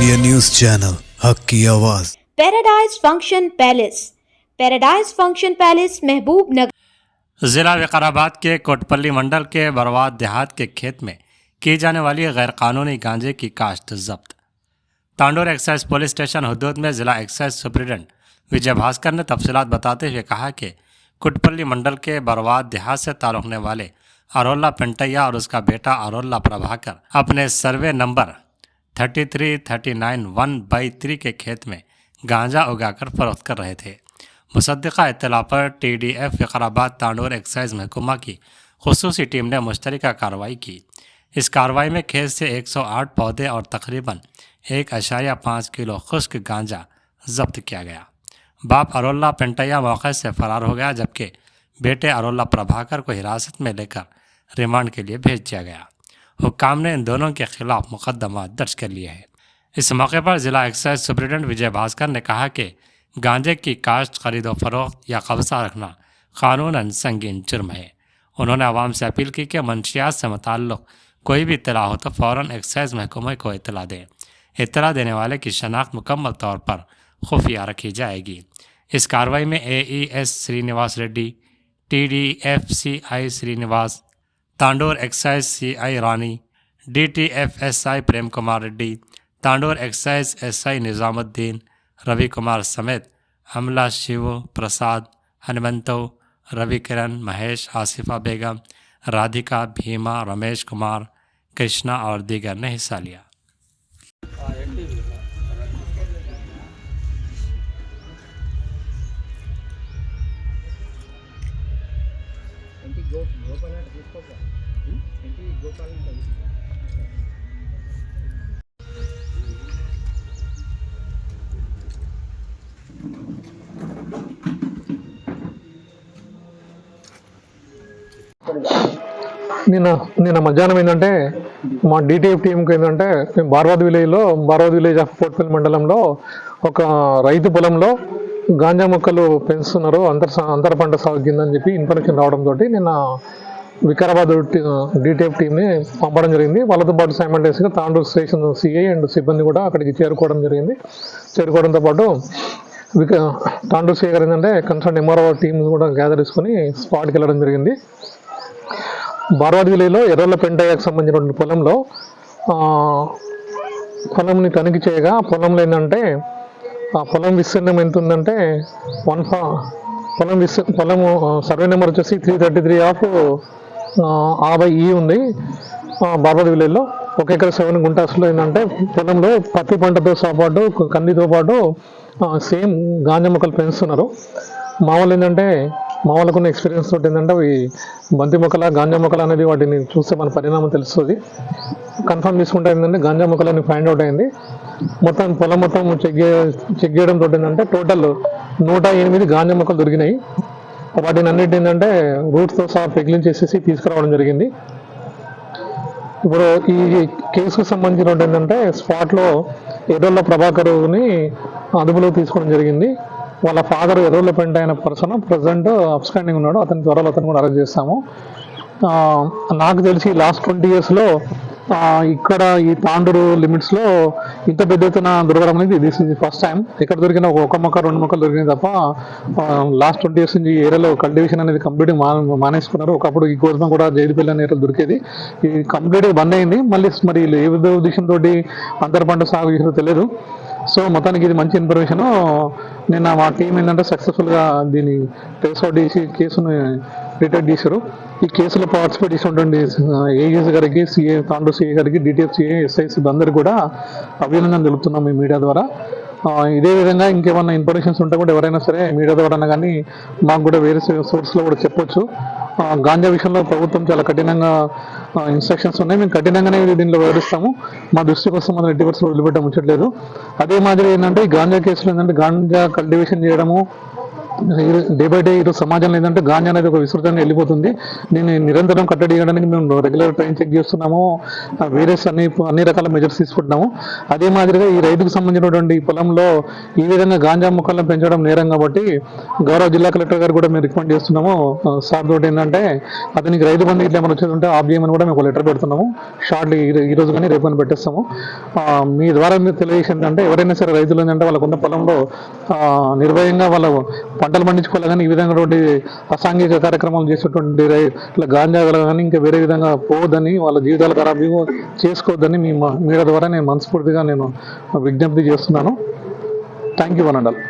India news channel हक की आवाज। पैराडाइज फंक्शन पैलेस महबूब नगर। जिला विकाराबाद के कोटपल्ली मंडल के बरवाद देहात के खेत में की जाने वाली गैरकानूनी गांजे की काश्त जब्त। तांडोर एक्साइज पुलिस स्टेशन हदूद में जिला एक्साइज सुप्रिटेंडेंट विजय भास्कर ने तफसीलात बताते हुए कहा कि कोटपल्ली मंडल के बरवाद देहात से ताल्लुकने वाले अरोला पेंटैया और उसका बेटा अरोला प्रभाकर अपने सर्वे नंबर 3339-1/3 के खेत में गांजा उगाकर फरोख्त कर रहे थे। मुसद्दिका इत्तला पर TDF विकाराबाद तांडोर एक्साइज महकमा की खुसूसी टीम ने मुश्तरका कार्रवाई की। इस कार्रवाई में खेत से 108 पौधे और तकरीबन 1.5 किलो खुश्क गांजा जब्त किया गया। बाप अरोला पेंटैया मौके से फरार हो गया, जबकि बेटे अरोला प्रभाकर को हिरासत में लेकर रिमांड के लिए भेज दिया गया। हुक्काम ने इन दोनों के खिलाफ मुकदमा दर्ज कर लिया है। इस मौके पर जिला एक्साइज सुप्रिटेंडेंट विजय भास्कर ने कहा कि गांजे की काश्त, खरीदो फरोख्त या कब्जा रखना कानूनन संगीन जुर्म है। उन्होंने आवाम से अपील की कि मंशियात से मुताल्लिक कोई भी इत्तला हो तो फ़ौरन एक्साइज महकमे को इत्तला दें। इत्तला देने वाले की शनाख्त मुकम्मल तौर पर खुफिया रखी जाएगी। इस कार्रवाई में AES Srinivas Reddy, TDF CI Srinivas, Tandur excise CI Rani, DTF SI Prem Kumar Reddy, Tandur excise SI Nizamuddin, Ravi Kumar समेत अमला, शिव प्रसाद, हनुमंतो, रवि किरण, महेश, आसिफा बेगम, राधिका, भीमा, रमेश कुमार, कृष्णा और दीगर ने हिस्सा लिया। నిన్న మధ్యాహ్నం ఏంటంటే మా DTF టీంకి ఏంటంటే మేము బార్వాద్ విలేజ్ ఆఫ్ కోట్పల్లి మండలంలో ఒక రైతు పొలంలో గాంజా మొక్కలు పెంచుతున్నారు, అంతర పంట సాగు కిందని చెప్పి ఇన్ఫర్మేషన్ రావడంతో నిన్న వికారాబాద్ DTF టీంని పంపడం జరిగింది. వాళ్ళతో పాటు సైమల్టేనియస్గా తాండూరు స్టేషన్ CI అండ్ సిబ్బంది కూడా అక్కడికి చేరుకోవడంతో పాటు తాండూరు CI గారు ఏంటంటే కన్సర్న్ MRO టీం కూడా గ్యాదర్ చేసుకుని స్పాట్కి వెళ్ళడం జరిగింది. బార్వాద్ విలేజ్లో ఎర్రల పెంటయ్యకు సంబంధించిన పొలంని తనిఖీ చేయగా పొలంలో ఏంటంటే ఆ పొలం విస్తీర్ణం ఎంత ఉందంటే పొలము సర్వే నెంబర్ వచ్చేసి 333/50E ఉంది. బార్వాద్ విలేజ్లో 1 ఎకరా 7 గుంటాస్లో ఏంటంటే పొలంలో పత్తి పంటతో పాటు కందితో పాటు సేమ్ గాంజా మొక్కలు పెంచుతున్నారు. మా వాళ్ళకున్న ఎక్స్పీరియన్స్ తోటి ఏంటంటే అవి బంతి మొక్కల గాంజా మొక్కలు అనేది వాటిని చూస్తే మన పరిణామం తెలుస్తుంది. కన్ఫర్మ్ చేసుకుంటే ఏంటంటే గాంజా మొక్కలని ఫైండ్ అవుట్ అయింది. పొలం మొత్తం చెక్ చేయడం తోటి ఏంటంటే టోటల్ 108 గాంజా మొక్కలు దొరికినాయి. వాటిని అన్నిటి ఏంటంటే రూట్స్తో సహా పెగ్లింగ్ చేసేసి తీసుకురావడం జరిగింది. ఇప్పుడు ఈ కేసుకు సంబంధించిన ఏంటంటే స్పాట్లో ఎర్రోళ్ళ ప్రభాకర్ని అదుపులోకి తీసుకోవడం జరిగింది. వాళ్ళ ఫాదర్ ఎర్రోళ్ళ పెంట అయిన పర్సన్ ప్రజెంట్ అబ్స్టాండింగ్ ఉన్నాడు. త్వరలో అతను కూడా అరెస్ట్ చేస్తాము. నాకు తెలిసి లాస్ట్ 20 yearsలో ఇక్కడ ఈ తాండూరు లిమిట్స్లో ఇంత పెద్ద ఎత్తున దొరకడం అనేది దిస్ ఇస్ ఫస్ట్ టైం. ఇక్కడ దొరికిన ఒక మొక్క 2 మొక్కలు దొరికినాయి తప్ప లాస్ట్ 20 years నుంచి ఈ ఏరియాలో కల్టివేషన్ అనేది కంప్లీట్గా మానేసుకున్నారు. ఒకప్పుడు ఈ గోధుమ కూడా జైలుపల్లి అనే ఏరియాలో దొరికేది, ఇది కంప్లీట్గా బంద్ అయింది. మరి ఏ ఉద్దేశంతో అంతర పంట సాగు చేసారో తెలియదు. సో మొత్తానికి ఇది మంచి ఇన్ఫర్మేషన్. నిన్న మా టీం ఏంటంటే సక్సెస్ఫుల్గా దీన్ని ట్రేస్ అవుట్ చేసి కేసును డిటెక్ట్ చేశారు. ఈ కేసులో పార్టిసిపేట్ చేసినటువంటి AES గారికి, తాండూరు CI గారికి, DTF CI SIC అందరికీ కూడా అభినందనలు తెలుపుతున్నాం ఈ మీడియా ద్వారా. ఇదే విధంగా ఇంకేమన్నా ఇన్ఫర్మేషన్స్ ఉంటే కూడా ఎవరైనా సరే మీడియా ద్వారా కానీ మాకు కూడా వేరే సోర్స్లో కూడా చెప్పొచ్చు. గాంజా విషయంలో ప్రభుత్వం చాలా కఠినంగా ఇన్స్ట్రక్షన్స్ ఉన్నాయి. మేము కఠినంగానే దీనిలో వివరిస్తాము. మా దృష్టికి వస్తే మాత్రం 80% వదిలిపెట్ట ముచ్చట్లేదు. అదే మాదిరి ఏంటంటే ఈ గాంజా కేసులో ఏంటంటే గాంజా కల్టివేషన్ చేయడము, డే బై డే ఈరోజు సమాజంలో ఏంటంటే గాంజా అనేది ఒక విస్తృతంగా వెళ్ళిపోతుంది. దీన్ని నిరంతరం కట్టడి చేయడానికి మేము రెగ్యులర్ ట్రైన్ చెక్ చేస్తున్నాము, వేరియస్ అన్ని రకాల మెజర్స్ తీసుకుంటున్నాము. అదే మాదిరిగా ఈ రైతుకు సంబంధించినటువంటి పొలంలో ఈ విధంగా గాంజా మొక్కలను పెంచడం నేరం కాబట్టి గౌరవ జిల్లా కలెక్టర్ గారు కూడా మేము రికమెండ్ చేస్తున్నాము. సార్ తోటి ఏంటంటే అతనికి రైతు బంధు ఇట్లా ఏమైనా వచ్చేది ఉంటే ఆఫ్ చేయమని కూడా మేము లెటర్ పెడుతున్నాము. షార్ట్లీ ఈ రోజు కానీ రేపు కానీ పెట్టేస్తాము. మీ ద్వారా మీరు తెలియజేసి ఏంటంటే ఎవరైనా సరే రైతులు ఏంటంటే వాళ్ళకున్న పొలంలో నిర్భయంగా వాళ్ళ పంటలు పండించుకోవాలి, కానీ ఈ విధంగా అసాంఘిక కార్యక్రమాలు చేసేటువంటి ఇట్లా గాంజా కానీ ఇంకా వేరే విధంగా పోవద్దని, వాళ్ళ జీవితాలు ఖరాబ్ చేసుకోవద్దని మీ మీడియా ద్వారా నేను మనస్ఫూర్తిగా విజ్ఞప్తి చేస్తున్నాను. Thank you one and all.